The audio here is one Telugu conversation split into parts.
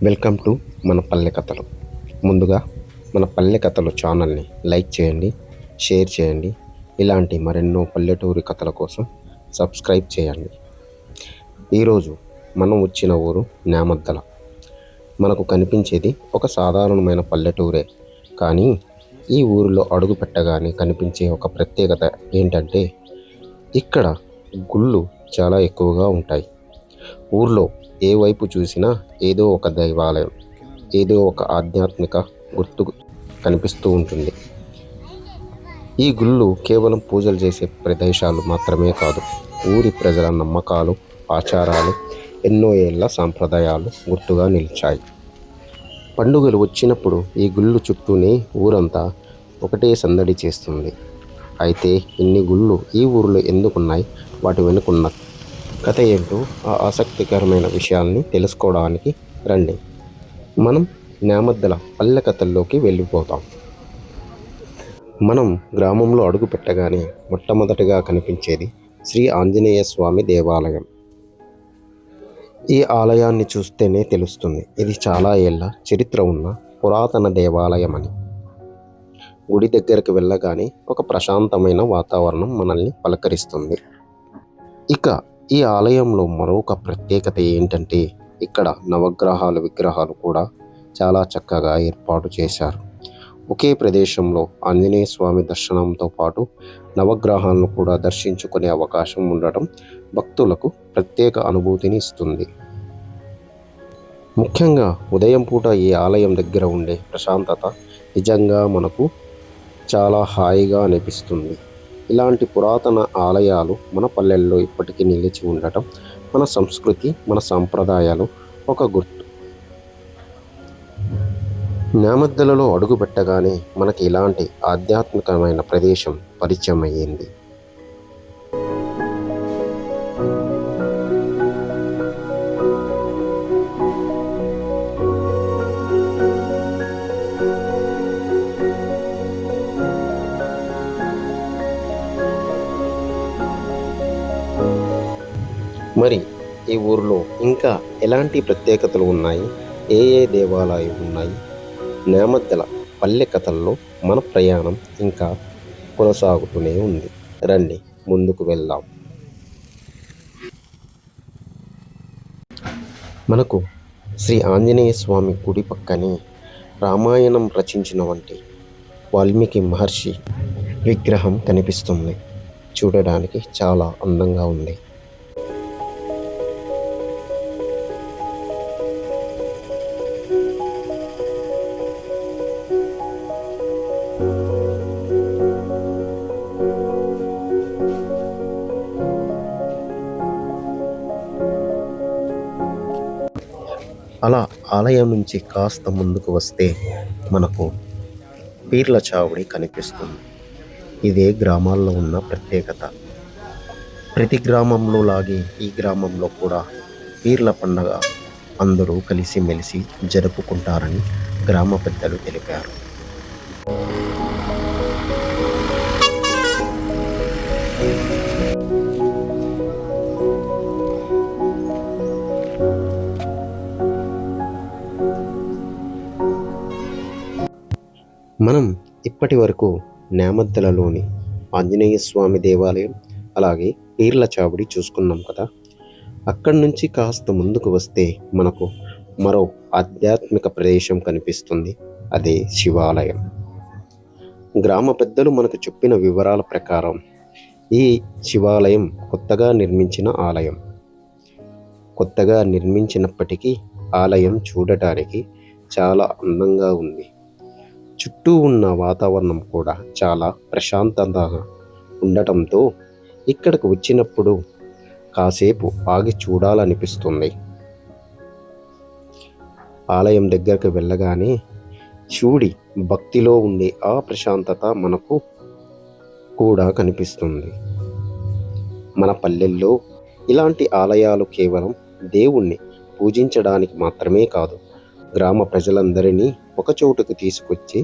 వెల్కమ్ టు మన పల్లె కథలు. ముందుగా మన పల్లె కథలు ఛానల్ని లైక్ చేయండి, షేర్ చేయండి. ఇలాంటి మరెన్నో పల్లెటూరి కథల కోసం సబ్స్క్రైబ్ చేయండి. ఈరోజు మనం వచ్చిన ఊరు న్యామద్దల. మనకు కనిపించేది ఒక సాధారణమైన పల్లెటూరే, కానీ ఈ ఊరిలో అడుగు పెట్టగానే కనిపించే ఒక ప్రత్యేకత ఏంటంటే ఇక్కడ గుళ్ళు చాలా ఎక్కువగా ఉంటాయి. ఊర్లో ఏ వైపు చూసినా ఏదో ఒక దైవాలయం, ఏదో ఒక ఆధ్యాత్మిక గుర్తు కనిపిస్తూ ఉంటుంది. ఈ గుళ్ళు కేవలం పూజలు చేసే ప్రదేశాలు మాత్రమే కాదు, ఊరి ప్రజల నమ్మకాలు, ఆచారాలు, ఎన్నో ఏళ్ల సాంప్రదాయాలు గుర్తుగా నిలిచాయి. పండుగలు వచ్చినప్పుడు ఈ గుళ్ళు చుట్టూనే ఊరంతా ఒకటే సందడి చేస్తుంది. అయితే ఇన్ని గుళ్ళు ఈ ఊరిలో ఎందుకున్నాయి, వాటి వెనుకున్న కథ ఏంటో, ఆ ఆసక్తికరమైన విషయాల్ని తెలుసుకోవడానికి రండి. మనం న్యామద్దల పల్లె కథల్లోకి వెళ్ళిపోతాం. మనం గ్రామంలో అడుగు పెట్టగానే మొట్టమొదటిగా కనిపించేది శ్రీ ఆంజనేయ స్వామి దేవాలయం. ఈ ఆలయాన్ని చూస్తేనే తెలుస్తుంది ఇది చాలా ఏళ్ళ చరిత్ర ఉన్న పురాతన దేవాలయం అని. గుడి దగ్గరకు వెళ్ళగానే ఒక ప్రశాంతమైన వాతావరణం మనల్ని పలకరిస్తుంది. ఇక ఈ ఆలయంలో మరొక ప్రత్యేకత ఏంటంటే ఇక్కడ నవగ్రహాల విగ్రహాలు కూడా చాలా చక్కగా ఏర్పాటు చేశారు. ఒకే ప్రదేశంలో ఆంజనేయ స్వామి దర్శనంతో పాటు నవగ్రహాలను కూడా దర్శించుకునే అవకాశం ఉండటం భక్తులకు ప్రత్యేక అనుభూతిని ఇస్తుంది. ముఖ్యంగా ఉదయం పూట ఈ ఆలయం దగ్గర ఉండే ప్రశాంతత నిజంగా మనకు చాలా హాయిగా అనిపిస్తుంది. ఇలాంటి పురాతన ఆలయాలు మన పల్లెల్లో ఇప్పటికీ నిలిచి ఉండటం మన సంస్కృతి, మన సాంప్రదాయాలు ఒక గుర్తు. న్యామద్దలలో అడుగు పెట్టగానే మనకి ఇలాంటి ఆధ్యాత్మికమైన ప్రదేశం పరిచయం అయ్యింది. మరి ఈ ఊరిలో ఇంకా ఎలాంటి ప్రత్యేకతలు ఉన్నాయి, ఏ ఏ దేవాలయాలు ఉన్నాయి? న్యామద్దల పల్లె కథల్లో మన ప్రయాణం ఇంకా కొనసాగుతూనే ఉంది. రండి ముందుకు వెళ్దాం. మనకు శ్రీ ఆంజనేయ స్వామి గుడి పక్కనే రామాయణం రచించిన వంటి వాల్మీకి మహర్షి విగ్రహం కనిపిస్తుంది. చూడడానికి చాలా అందంగా ఉంది. అలా ఆలయం నుంచి కాస్త ముందుకు వస్తే మనకు పీర్ల చావడి కనిపిస్తుంది. ఇదే గ్రామాల్లో ఉన్న ప్రత్యేకత. ప్రతి గ్రామంలో లాగే ఈ గ్రామంలో కూడా పీర్ల పండగ అందరూ కలిసిమెలిసి జరుపుకుంటారని గ్రామ పెద్దలు తెలిపారు. మనం ఇప్పటి వరకు న్యామద్దలలోని ఆంజనేయ స్వామి దేవాలయం, అలాగే పీర్ల చావడి చూసుకున్నాం కదా. అక్కడి నుంచి కాస్త ముందుకు వస్తే మనకు మరో ఆధ్యాత్మిక ప్రదేశం కనిపిస్తుంది. అదే శివాలయం. గ్రామ పెద్దలు మనకు చెప్పిన వివరాల ప్రకారం ఈ శివాలయం కొత్తగా నిర్మించిన ఆలయం. కొత్తగా నిర్మించినప్పటికీ ఆలయం చూడటానికి చాలా అందంగా ఉంది. చుట్టూ ఉన్న వాతావరణం కూడా చాలా ప్రశాంతంగా ఉండటంతో ఇక్కడికి వచ్చినప్పుడు కాసేపు ఆగి చూడాలనిపిస్తుంది. ఆలయం దగ్గరకు వెళ్ళగానే శివుడి భక్తిలో ఉండే ఆ ప్రశాంతత మనకు కూడా కనిపిస్తుంది. మన పల్లెల్లో ఇలాంటి ఆలయాలు కేవలం దేవుణ్ణి పూజించడానికి మాత్రమే కాదు, గ్రామ ప్రజలందరినీ ఒక చోటుకు తీసుకొచ్చి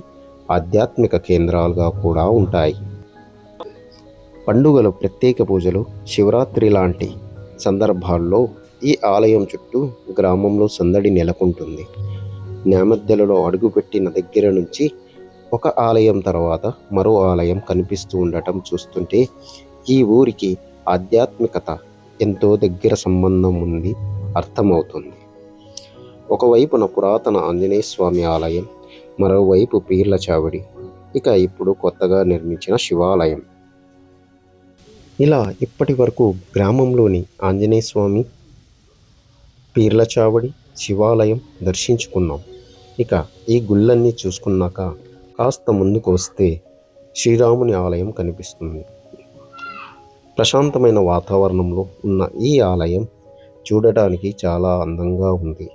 ఆధ్యాత్మిక కేంద్రాలుగా కూడా ఉంటాయి. పండుగలు, ప్రత్యేక పూజలు, శివరాత్రి లాంటి సందర్భాల్లో ఈ ఆలయం చుట్టూ గ్రామంలో సందడి నెలకొంటుంది. నేమధ్యలలో అడుగుపెట్టిన దగ్గర నుంచి ఒక ఆలయం తర్వాత మరో ఆలయం కనిపిస్తూ ఉండటం చూస్తుంటే ఈ ఊరికి ఆధ్యాత్మికత ఎంతో దగ్గర సంబంధం ఉంది అర్థమవుతుంది. ఒకవైపున పురాతన ఆంజనేయ స్వామి ఆలయం, మరోవైపు పీర్ల చావడి, ఇక ఇప్పుడు కొత్తగా నిర్మించిన శివాలయం. ఇలా ఇప్పటి వరకు గ్రామంలోని ఆంజనేయ స్వామి, పీర్ల చావడి, శివాలయం దర్శించుకున్నాం. ఇక ఈ గుళ్ళన్నీ చూసుకున్నాక కాస్త ముందుకు వస్తే శ్రీరాముని ఆలయం కనిపిస్తుంది. ప్రశాంతమైన వాతావరణంలో ఉన్న ఈ ఆలయం చూడటానికి చాలా అందంగా ఉంది.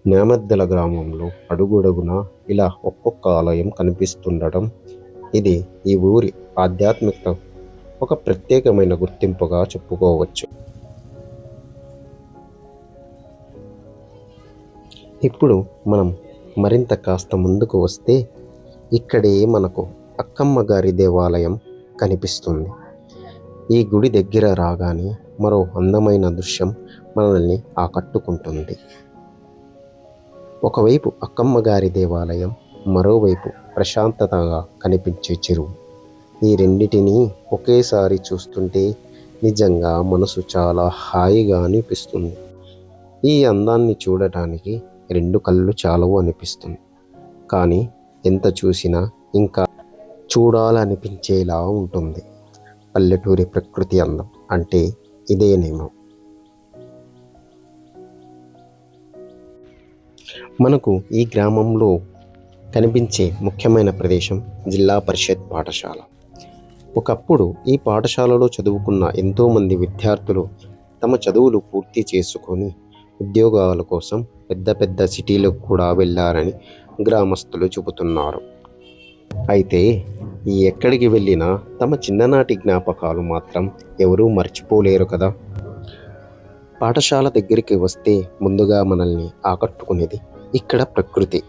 నేమద్దెల గ్రామంలో అడుగడుగునా ఇలా ఒక్కొక్క ఆలయం కనిపిస్తుండటం ఇది ఈ ఊరి ఆధ్యాత్మికత ఒక ప్రత్యేకమైన గుర్తింపుగా చెప్పుకోవచ్చు. ఇప్పుడు మనం మరింత కాస్త ముందుకు వస్తే ఇక్కడే మనకు అక్కమ్మ గారి దేవాలయం కనిపిస్తుంది. ఈ గుడి దగ్గర రాగానే మరో అందమైన దృశ్యం మనల్ని ఆకట్టుకుంటుంది. ఒకవైపు అక్కమ్మ గారి దేవాలయం, మరోవైపు ప్రశాంతతగా కనిపించే చెరువు. ఈ రెండిటిని ఒకేసారి చూస్తుంటే నిజంగా మనసు చాలా హాయిగా అనిపిస్తుంది. ఈ అందాన్ని చూడటానికి రెండు కళ్ళు చాలవు అనిపిస్తుంది. కానీ ఎంత చూసినా ఇంకా చూడాలనిపించేలా ఉంటుంది. పల్లెటూరి ప్రకృతి అందం అంటే ఇదేనేమో. మనకు ఈ గ్రామంలో కనిపించే ముఖ్యమైన ప్రదేశం జిల్లా పరిషత్ పాఠశాల. ఒకప్పుడు ఈ పాఠశాలలో చదువుకున్న ఎంతోమంది విద్యార్థులు తమ చదువులు పూర్తి చేసుకొని ఉద్యోగాల కోసం పెద్ద పెద్ద సిటీలకు కూడా వెళ్ళారని గ్రామస్తులు చెబుతున్నారు. అయితే ఎక్కడికి వెళ్ళినా తమ చిన్ననాటి జ్ఞాపకాలు మాత్రం ఎవరూ మర్చిపోలేరు కదా. పాఠశాల దగ్గరికి వస్తే ముందుగా మనల్ని ఆకట్టుకునేది ఇక్కడ ప్రకృతి.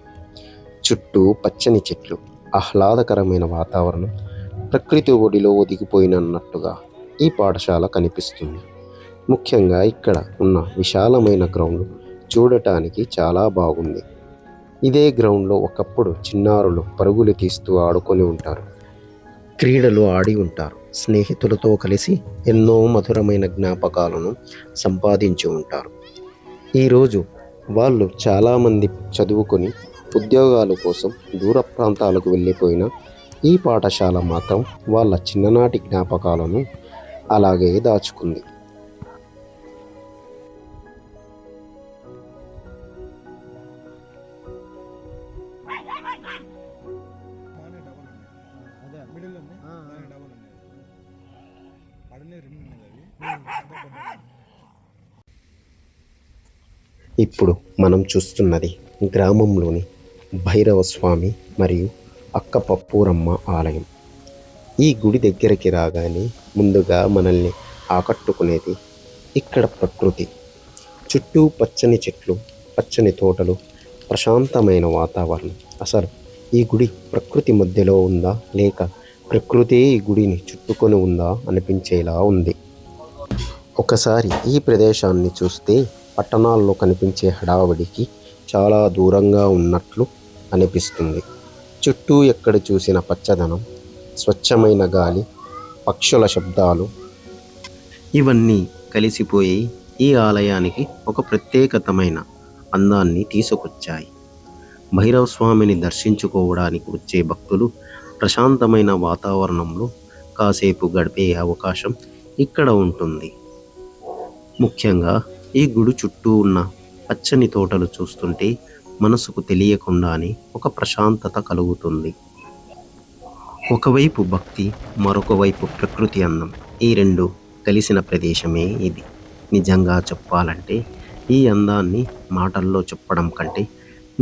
చుట్టూ పచ్చని చెట్లు, ఆహ్లాదకరమైన వాతావరణం, ప్రకృతి ఒడిలో ఒదిగిపోయినట్టుగా ఈ పాఠశాల కనిపిస్తుంది. ముఖ్యంగా ఇక్కడ ఉన్న విశాలమైన గ్రౌండ్ చూడటానికి చాలా బాగుంది. ఇదే గ్రౌండ్లో ఒకప్పుడు చిన్నారులు పరుగులు తీస్తూ ఆడుకొని ఉంటారు, క్రీడలు ఆడి ఉంటారు, స్నేహితులతో కలిసి ఎన్నో మధురమైన జ్ఞాపకాలను సంపాదించి ఉంటారు. ఈరోజు వాళ్ళు చాలామంది చదువుకొని ఉద్యోగాల కోసం దూర ప్రాంతాలకు వెళ్ళిపోయిన ఈ పాఠశాల మాత్రం వాళ్ళ చిన్ననాటి జ్ఞాపకాలను అలాగే దాచుకుంది. ఇప్పుడు మనం చూస్తున్నది గ్రామంలోని భైరవ స్వామి మరియు అక్కపప్పూరమ్మ ఆలయం. ఈ గుడి దగ్గరికి రాగానే ముందుగా మనల్ని ఆకట్టుకునేది ఇక్కడ ప్రకృతి. చుట్టూ పచ్చని చెట్లు, పచ్చని తోటలు, ప్రశాంతమైన వాతావరణం. అసలు ఈ గుడి ప్రకృతి మధ్యలో ఉందా లేక ప్రకృతే ఈ గుడిని చుట్టుకొని ఉందా అనిపించేలా ఉంది. ఒకసారి ఈ ప్రదేశాన్ని చూస్తే పట్టణాల్లో కనిపించే హడావిడికి చాలా దూరంగా ఉన్నట్లు అనిపిస్తుంది. చుట్టూ ఎక్కడ చూసిన పచ్చదనం, స్వచ్ఛమైన గాలి, పక్షుల శబ్దాలు ఇవన్నీ కలిసిపోయి ఈ ఆలయానికి ఒక ప్రత్యేకతమైన అందాన్ని తీసుకొచ్చాయి. భైరవ స్వామిని దర్శించుకోవడానికి వచ్చే భక్తులు ప్రశాంతమైన వాతావరణంలో కాసేపు గడిపే అవకాశం ఇక్కడ ఉంటుంది. ముఖ్యంగా ఈ గుడి చుట్టూ ఉన్న పచ్చని తోటలు చూస్తుంటే మనసుకు తెలియకుండానే ఒక ప్రశాంతత కలుగుతుంది. ఒకవైపు భక్తి, మరొక వైపు ప్రకృతి అందం, ఈ రెండు కలిసిన ప్రదేశమే ఇది. నిజంగా చెప్పాలంటే ఈ అందాన్ని మాటల్లో చెప్పడం కంటే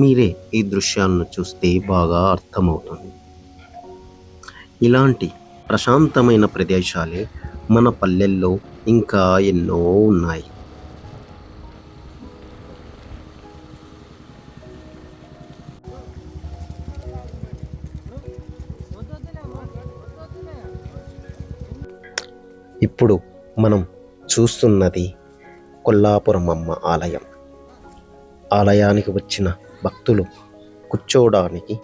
మీరే ఈ దృశ్యాలను చూస్తే బాగా అర్థమవుతుంది. ఇలాంటి ప్రశాంతమైన ప్రదేశాలే మన పల్లెల్లో ఇంకా ఎన్నో ఉన్నాయి. ఇప్పుడు మనం చూస్తున్నది కొల్లాపురం అమ్మ ఆలయం. ఆలయానికి వచ్చిన భక్తులు కూర్చోవడానికి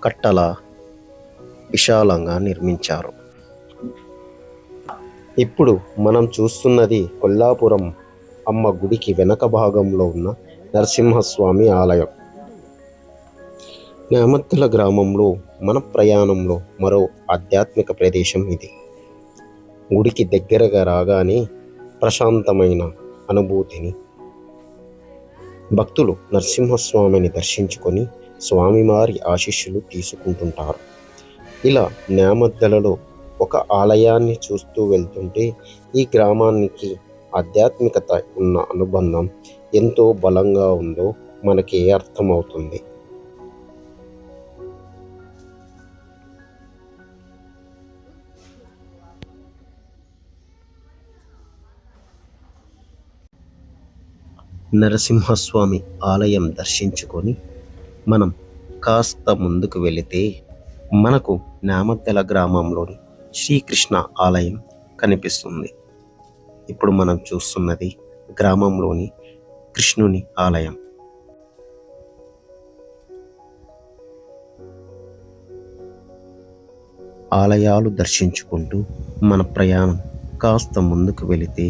కట్టల విశాలంగా నిర్మించారు. ఇప్పుడు మనం చూస్తున్నది కొల్లాపురం అమ్మ గుడికి వెనక భాగంలో ఉన్న నరసింహస్వామి ఆలయం. నేమత్తల గ్రామంలో మన ప్రయాణంలో మరో ఆధ్యాత్మిక ప్రదేశం ఇది. గుడికి దగ్గరగా రాగానే ప్రశాంతమైన అనుభూతిని భక్తులు నరసింహస్వామిని దర్శించుకొని స్వామివారి ఆశీస్సులు తీసుకుంటుంటారు. ఇలా నేమద్దలలో ఒక ఆలయాన్ని చూస్తూ వెళ్తుంటే ఈ గ్రామానికి ఆధ్యాత్మికత ఉన్న అనుబంధం ఎంతో బలంగా ఉందో మనకి అర్థమవుతుంది. నరసింహస్వామి ఆలయం దర్శించుకొని మనం కాస్త ముందుకు వెళితే మనకు నేమద్దల గ్రామంలోని శ్రీకృష్ణ ఆలయం కనిపిస్తుంది. ఇప్పుడు మనం చూస్తున్నది గ్రామంలోని కృష్ణుని ఆలయం. ఆలయాలు దర్శించుకుంటూ మన ప్రయాణం కాస్త ముందుకు వెళితే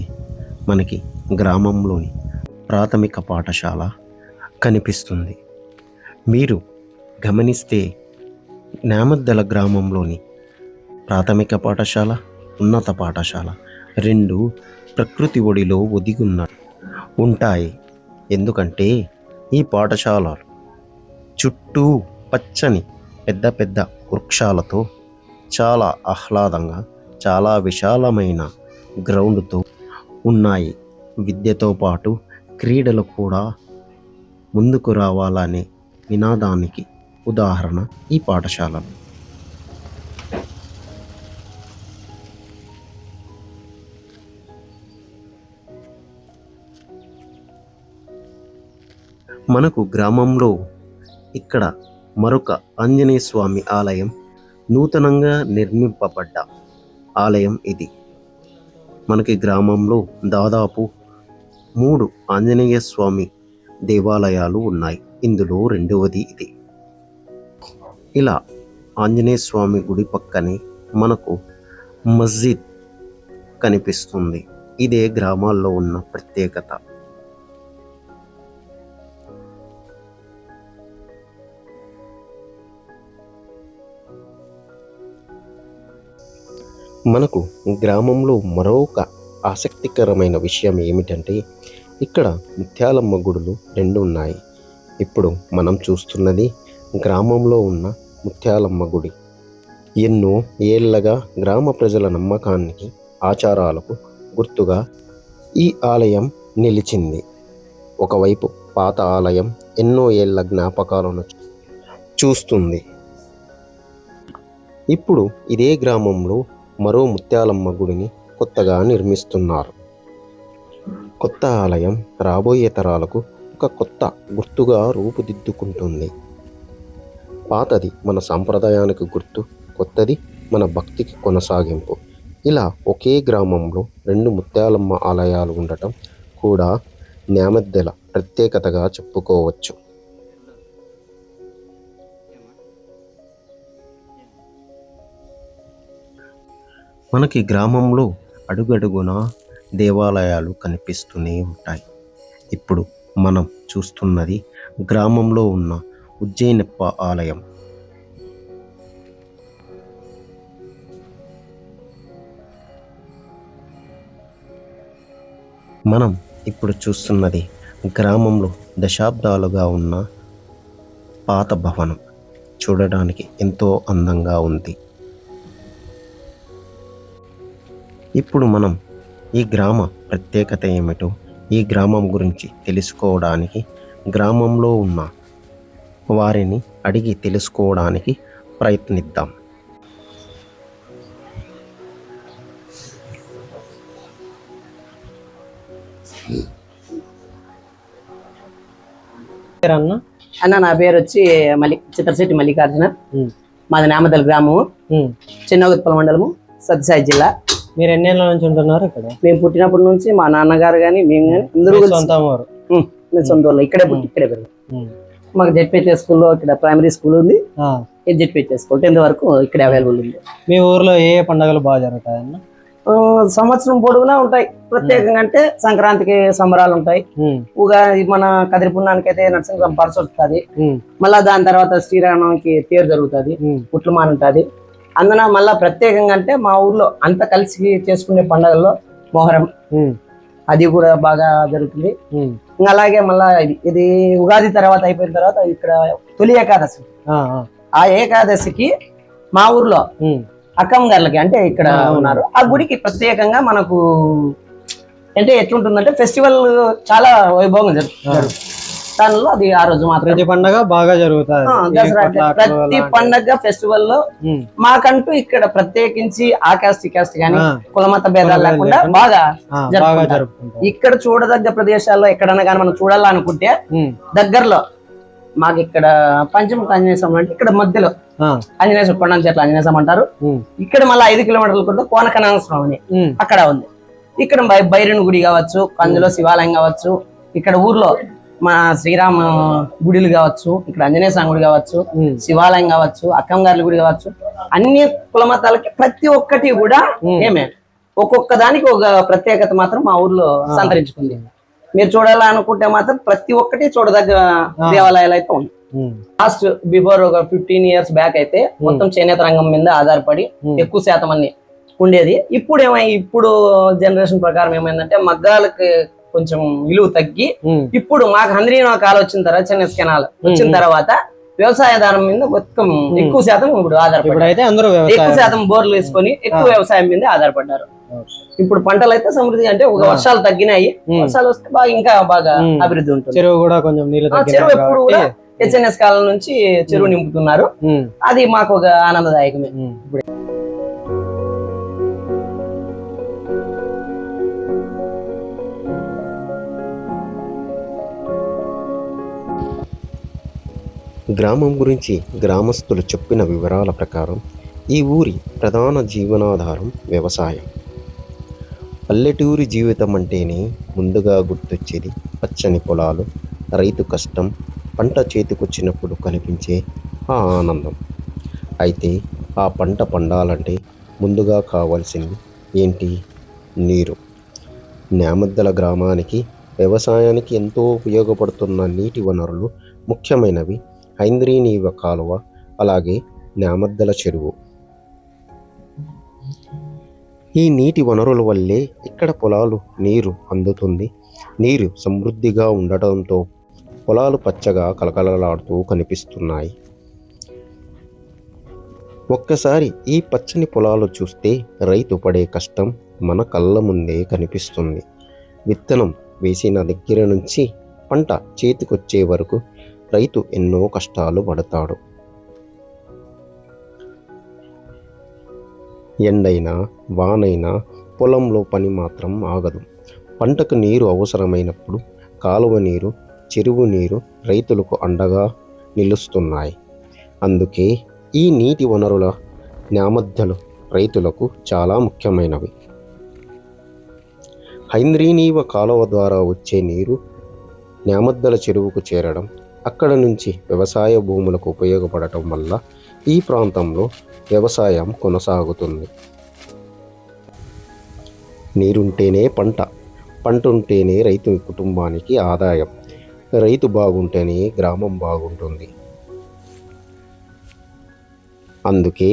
మనకి గ్రామంలోని ప్రాథమిక పాఠశాల కనిపిస్తుంది. మీరు గమనిస్తే నేమద్దల గ్రామంలోని ప్రాథమిక పాఠశాల, ఉన్నత పాఠశాల రెండు ప్రకృతి ఒడిలో ఒదిగున్న ఉంటాయి. ఎందుకంటే ఈ పాఠశాల చుట్టూ పచ్చని పెద్ద పెద్ద వృక్షాలతో చాలా ఆహ్లాదంగా, చాలా విశాలమైన గ్రౌండ్తో ఉన్నాయి. విద్యతో పాటు క్రీడలు కూడా ముందుకు రావాలనే నినాదానికి ఉదాహరణ ఈ పాఠశాలలు. మనకు గ్రామంలో ఇక్కడ మరొక ఆంజనేయ స్వామి ఆలయం, నూతనంగా నిర్మింపబడ్డ ఆలయం ఇది. మనకి గ్రామంలో దాదాపు 3 ఆంజనేయ స్వామి దేవాలయాలు ఉన్నాయి. ఇందులో రెండవది ఇది. ఇలా ఆంజనేయ స్వామి గుడి పక్కనే మనకు మస్జిద్ కనిపిస్తుంది. ఇదే గ్రామాల్లో ఉన్న ప్రత్యేకత. మనకు గ్రామంలో మరొక ఆసక్తికరమైన విషయం ఏమిటంటే ఇక్కడ ముత్యాలమ్మ గుడులు 2 ఉన్నాయి. ఇప్పుడు మనం చూస్తున్నది గ్రామంలో ఉన్న ముత్యాలమ్మ గుడి. ఎన్నో ఏళ్లగా గ్రామ ప్రజల నమ్మకానికి, ఆచారాలకు గుర్తుగా ఈ ఆలయం నిలిచింది. ఒకవైపు పాత ఆలయం ఎన్నో ఏళ్ల జ్ఞాపకాలను చూస్తుంది. ఇప్పుడు ఇదే గ్రామంలో మరో ముత్యాలమ్మ గుడిని కొత్తగా నిర్మిస్తున్నారు. కొత్త ఆలయం రాబోయే తరాలకు ఒక కొత్త గుర్తుగా రూపుదిద్దుకుంటుంది. పాతది మన సాంప్రదాయానికి గుర్తు, కొత్తది మన భక్తికి కొనసాగింపు. ఇలా ఒకే గ్రామంలో 2 ముత్యాలమ్మ ఆలయాలు ఉండటం కూడా నేమద్దెల ప్రత్యేకతగా చెప్పుకోవచ్చు. మనకి గ్రామంలో అడుగడుగునా దేవాలయాలు కనిపిస్తూనే ఉంటాయి. ఇప్పుడు మనం చూస్తున్నది గ్రామంలో ఉన్న ఉజ్జయినప్ప ఆలయం. మనం ఇప్పుడు చూస్తున్నది గ్రామంలో దశాబ్దాలుగా ఉన్న పాత భవనం. చూడడానికి ఎంతో అందంగా ఉంది. ఇప్పుడు మనం ఈ గ్రామ ప్రత్యేకత ఏమిటో, ఈ గ్రామం గురించి తెలుసుకోవడానికి గ్రామంలో ఉన్న వారిని అడిగి తెలుసుకోవడానికి ప్రయత్నిద్దాం. అన్న, నా పేరు వచ్చి చిత్రశెట్టి మల్లికార్జున. మాది నేమద్దల గ్రామము, చిన్నగుత్పల మండలము, సత్యసాయి జిల్లా. మీరు ఎన్నేళ్ళ నుంచి ఉంటున్నారు ఇక్కడ? మేము పుట్టినప్పటి నుంచి మా నాన్నగారు కానీ మేము కానీ అందరూ మీ సొంత ఊరు? మేము సొంత ఊళ్ళో ఇక్కడే పుట్టి ఇక్కడే పెరిగాం. ఉమ్. మాకు జెడ్పీహెచ్ స్కూల్లో ఇక్కడ ప్రైమరీ స్కూల్ ఉంది. ఆ. జెడ్పీహెచ్ స్కూల్ 10th వరకు ఇక్కడ అవైలబుల్ ఉంది. మీ ఊర్లో ఏ పండుగలు బాగా జరుగుతాయన్న? సంవత్సరం పొడుగునా ఉంటాయి. ప్రత్యేకంగా అంటే సంక్రాంతికి సంబరాలు ఉంటాయి. ఉగాది మన కదిరిపున్నానికి అయితే నరసింహ పరస వస్తుంది. మళ్ళా దాని తర్వాత శ్రీరామకి తేరు జరుగుతుంది, పుట్లమాన్ ఉంటుంది. అందున మళ్ళా ప్రత్యేకంగా అంటే మా ఊర్లో అంతా కలిసి చేసుకునే పండుగల్లో మొహరం, అది కూడా బాగా జరుగుతుంది. ఇంకా అలాగే మళ్ళా ఇది ఉగాది తర్వాత అయిపోయిన తర్వాత ఇక్కడ తొలి ఏకాదశి, ఆ ఏకాదశికి మా ఊర్లో అక్కమ్మ గారులకి అంటే ఇక్కడ ఉన్నారు ఆ గుడికి ప్రత్యేకంగా మనకు అంటే ఎట్లుంటుందంటే ఫెస్టివల్ చాలా వైభవంగా జరుగుతుంది. దానిలో అది ఆ రోజు మాత్రం ప్రతి పండుగ బాగా జరుగుతుంది. దసరా ప్రతి పండగ ఫెస్టివల్ లో మాకంటూ ఇక్కడ ప్రత్యేకించి ఆ కాస్ట్ ఈ కాస్ట్ గానీ కులమత భేదాలు లేకుండా బాగా జరుపుకుంటారు. ఇక్కడ చూడదగ్గ ప్రదేశాల్లో ఎక్కడన్నా కానీ మనం చూడాలనుకుంటే దగ్గరలో మాకు ఇక్కడ పంచముఖ ఆంజనేయ స్వామి అంటే ఇక్కడ మధ్యలో ఆంజనేయ స్వామి కొండ చెట్ల ఆంజనేయ స్వామి అంటారు. ఇక్కడ మళ్ళీ 5 కిలోమీటర్ల కూడా కోనకనాథ స్వామి అని అక్కడ ఉంది. ఇక్కడ బైరన్ గుడి కావచ్చు, అందులో శివాలయం కావచ్చు, ఇక్కడ ఊర్లో మన శ్రీరామ గుడిలు కావచ్చు, ఇక్కడ ఆంజనేయ స్వామి గుడి కావచ్చు, శివాలయం కావచ్చు, అక్కమ్మ గారి గుడి కావచ్చు, అన్ని కుల మతాలకి ప్రతి ఒక్కటి కూడా ఒక్కొక్క దానికి ఒక ప్రత్యేకత మాత్రం మా ఊర్లో సంతరించుకుంది. మీరు చూడాలనుకుంటే మాత్రం ప్రతి ఒక్కటి చూడదగ్గ దేవాలయాలు అయితే ఉంది. లాస్ట్ బిఫోర్ ఒక 15 years బ్యాక్ అయితే మొత్తం చేనేత రంగం మీద ఆధారపడి ఎక్కువ శాతం అన్ని ఉండేది. ఇప్పుడు జనరేషన్ ప్రకారం ఏమైందంటే మగ్గాలకి కొంచెం విలువ తగ్గి ఇప్పుడు మాకు హంద్రీనో కాలు వచ్చిన తర్వాత చెన్నై కెనాల్ వచ్చిన తర్వాత వ్యవసాయదారం మీద మొత్తం ఎక్కువ శాతం ఇప్పుడు ఆధారపడ్డారు. ఎక్కువ శాతం బోర్లు వేసుకొని ఎక్కువ వ్యవసాయం మీద ఆధారపడ్డారు. ఇప్పుడు పంటలు అయితే సమృద్ధి అంటే ఒక వర్షాలు తగ్గినాయి, వర్షాలు వస్తే బాగా ఇంకా బాగా అభివృద్ధి ఉంటుంది. చెరువు కూడా కొంచెం చెరువు ఎప్పుడు కూడా హెచ్ఎన్ఎస్ కాలం నుంచి చెరువు నింపుతున్నారు. అది మాకు ఒక ఆనందదాయకమే. గ్రామం గురించి గ్రామస్తులు చెప్పిన వివరాల ప్రకారం ఈ ఊరి ప్రధాన జీవనాధారం వ్యవసాయం. పల్లెటూరి జీవితం అంటేనే ముందుగా గుర్తొచ్చేది పచ్చని పొలాలు, రైతు కష్టం, పంట చేతికొచ్చినప్పుడు కనిపించే ఆ ఆనందం. అయితే ఆ పంట పండాలంటే ముందుగా కావాల్సింది ఏంటి? నీరు. న్యామద్దల గ్రామానికి వ్యవసాయానికి ఎంతో ఉపయోగపడుతున్న నీటి వనరులు ముఖ్యమైనవి హైంద్రీనీవ కాలువ, అలాగే న్యామద్దల చెరువు. ఈ నీటి వనరుల వల్లే ఇక్కడ పొలాలు నీరు అందుతుంది. నీరు సమృద్ధిగా ఉండటంతో పొలాలు పచ్చగా కలకలలాడుతూ కనిపిస్తున్నాయి. ఒక్కసారి ఈ పచ్చని పొలాలు చూస్తే రైతు పడే కష్టం మన కళ్ళ ముందే కనిపిస్తుంది. విత్తనం వేసిన దగ్గర నుంచి పంట చేతికొచ్చే వరకు రైతు ఎన్నో కష్టాలు పడతాడు. ఎండైనా వానైనా పొలంలో పని మాత్రం ఆగదు. పంటకు నీరు అవసరమైనప్పుడు కాలువ నీరు, చెరువు నీరు రైతులకు అండగా నిలుస్తున్నాయి. అందుకే ఈ నీటి వనరుల న్యామద్దలు రైతులకు చాలా ముఖ్యమైనవి. హైంద్రీనీవ కాలువ ద్వారా వచ్చే నీరు న్యామద్దల చెరువుకు చేరడం, అక్కడ నుంచి వ్యవసాయ భూములకు ఉపయోగపడటం వల్ల ఈ ప్రాంతంలో వ్యవసాయం కొనసాగుతుంది. నీరుంటేనే పంట, పంట ఉంటేనే రైతు కుటుంబానికి ఆదాయం, రైతు బాగుంటేనే గ్రామం బాగుంటుంది. అందుకే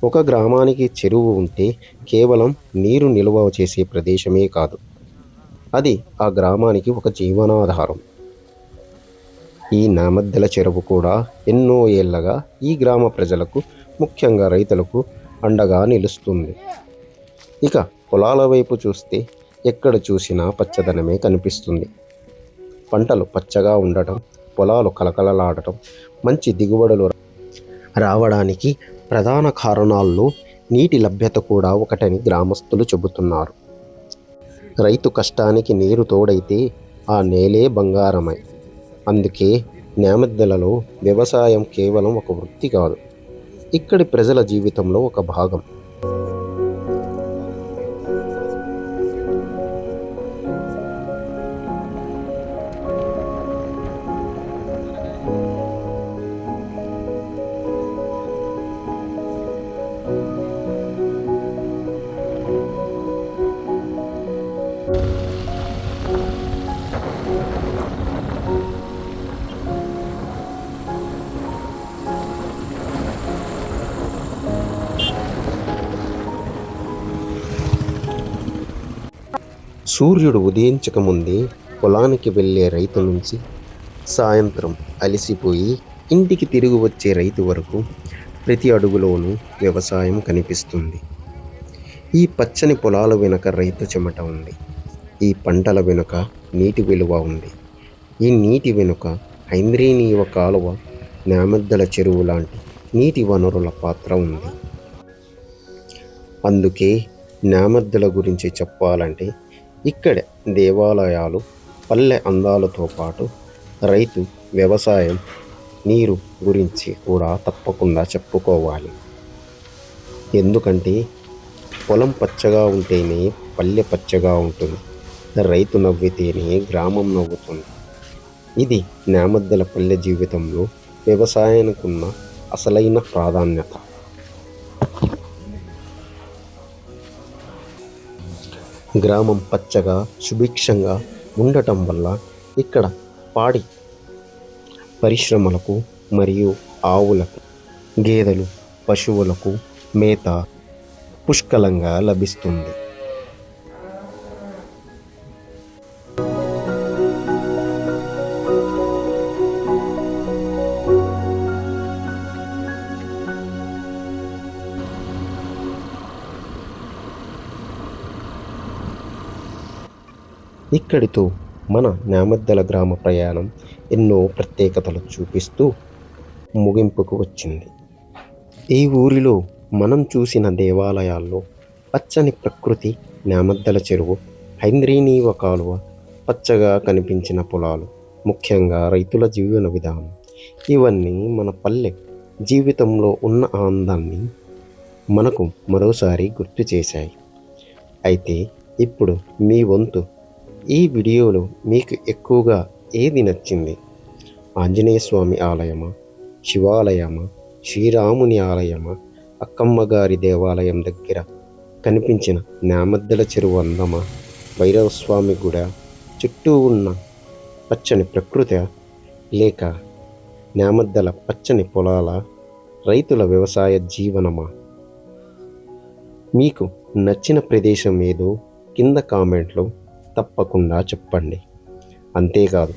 ఒక గ్రామానికి చెరువు ఉంటే కేవలం నీరు నిల్వ చేసే ప్రదేశమే కాదు, అది ఆ గ్రామానికి ఒక జీవనాధారం. ఈ న్యామద్దల చెరువు కూడా ఎన్నో ఏళ్లగా ఈ గ్రామ ప్రజలకు, ముఖ్యంగా రైతులకు అండగా నిలుస్తుంది. ఇక పొలాల వైపు చూస్తే ఎక్కడ చూసినా పచ్చదనమే కనిపిస్తుంది. పంటలు పచ్చగా ఉండటం, పొలాలు కలకలలాడటం, మంచి దిగుబడులు రావడానికి ప్రధాన కారణాల్లో నీటి లభ్యత కూడా ఒకటని గ్రామస్తులు చెబుతున్నారు. రైతు కష్టానికి నీరు తోడైతే ఆ నేలే బంగారమై. అందుకే న్యామద్దలలో వ్యవసాయం కేవలం ఒక వృత్తి కాదు, ఇక్కడి ప్రజల జీవితంలో ఒక భాగం. సూర్యుడు ఉదయించకముందే పొలానికి వెళ్ళే రైతు నుంచి సాయంత్రం అలసిపోయి ఇంటికి తిరిగి వచ్చే రైతు వరకు ప్రతి అడుగులోనూ వ్యవసాయం కనిపిస్తుంది. ఈ పచ్చని పొలాల వెనుక రైతు చెమట ఉంది. ఈ పంటల వెనుక నీటి విలువ ఉంది. ఈ నీటి వెనుక హైంద్రీనీవ కాలువ, న్యామద్దల చెరువు లాంటి నీటి వనరుల పాత్ర ఉంది. అందుకే న్యామద్దల గురించి చెప్పాలంటే ఇక్కడ దేవాలయాలు, పల్లె అందాలతో పాటు రైతు, వ్యవసాయం, నీరు గురించి కూడా తప్పకుండా చెప్పుకోవాలి. ఎందుకంటే పొలం పచ్చగా ఉంటేనే పల్లె పచ్చగా ఉంటుంది. రైతు నవ్వితేనే గ్రామం నవ్వుతుంది. ఇది న్యామద్దల పల్లె జీవితంలో వ్యవసాయానికి ఉన్న అసలైన ప్రాధాన్యత. గ్రామం పచ్చగా సుభిక్షంగా ఉండటం వల్ల ఇక్కడ పాడి పరిశ్రమలకు మరియు ఆవులకు, గేదెలు, పశువులకు మేత పుష్కలంగా లభిస్తుంది. ఇక్కడితో మన న్యామద్దల గ్రామ ప్రయాణం ఎన్నో ప్రత్యేకతలు చూపిస్తూ ముగింపుకు వచ్చింది. ఈ ఊరిలో మనం చూసిన దేవాలయాల్లో పచ్చని ప్రకృతి, న్యామద్దల చెరువు, హైంద్రీనీవ కాలువ, పచ్చగా కనిపించిన పొలాలు, ముఖ్యంగా రైతుల జీవన విధానం, ఇవన్నీ మన పల్లె జీవితంలో ఉన్న ఆనందాన్ని మనకు మరోసారి గుర్తు చేశాయి. అయితే ఇప్పుడు మీ వంతు ఈ వీడియోలో మీకు ఎక్కువగా ఏది నచ్చింది? ఆంజనేయ స్వామి ఆలయమా, శివాలయమా, శ్రీరాముని ఆలయమా, అక్కమ్మ గారి దేవాలయం దగ్గర కనిపించిన న్యామద్దల చెరువు అందమా, భైరవస్వామి గుడ చుట్టూ ఉన్న పచ్చని ప్రకృతి, లేక న్యామద్దల పచ్చని పొలాల రైతుల వ్యవసాయ జీవనమా? మీకు నచ్చిన ప్రదేశం ఏదో కింద కామెంట్లో తప్పకుండా చెప్పండి. అంతేకాదు,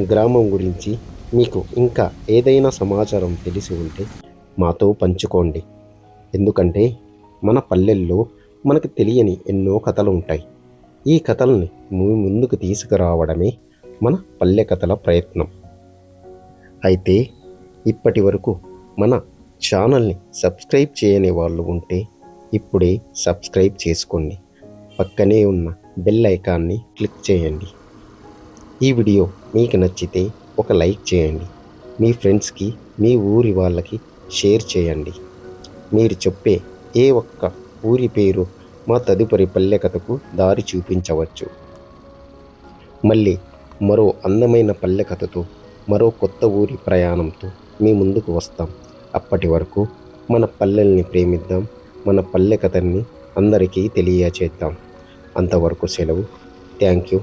గ్రామం గురించి మీకు ఇంకా ఏదైనా సమాచారం తెలిసి ఉంటే మాతో పంచుకోండి. ఎందుకంటే మన పల్లెల్లో మనకు తెలియని ఎన్నో కథలు ఉంటాయి. ఈ కథల్ని ముందుకు తీసుకురావడమే మన పల్లె కథల ప్రయత్నం. అయితే ఇప్పటి వరకు మన ఛానల్ని సబ్స్క్రైబ్ చేయని వాళ్ళు ఉంటే ఇప్పుడే సబ్స్క్రైబ్ చేసుకోండి. పక్కనే ఉన్న బెల్ ఐకాన్ని క్లిక్ చేయండి. ఈ వీడియో మీకు నచ్చితే ఒక లైక్ చేయండి. మీ ఫ్రెండ్స్కి, మీ ఊరి వాళ్ళకి షేర్ చేయండి. మీరు చెప్పే ఏ ఒక్క ఊరి పేరు మా తదుపరి పల్లె కథకు దారి చూపించవచ్చు. మళ్ళీ మరో అందమైన పల్లె కథతో, మరో కొత్త ఊరి ప్రయాణంతో మీ ముందుకు వస్తాం. అప్పటి వరకు మన పల్లెల్ని ప్రేమిద్దాం, మన పల్లె కథల్ని అందరికీ తెలియచేద్దాం. అంతవరకు సెలవు. Thank you.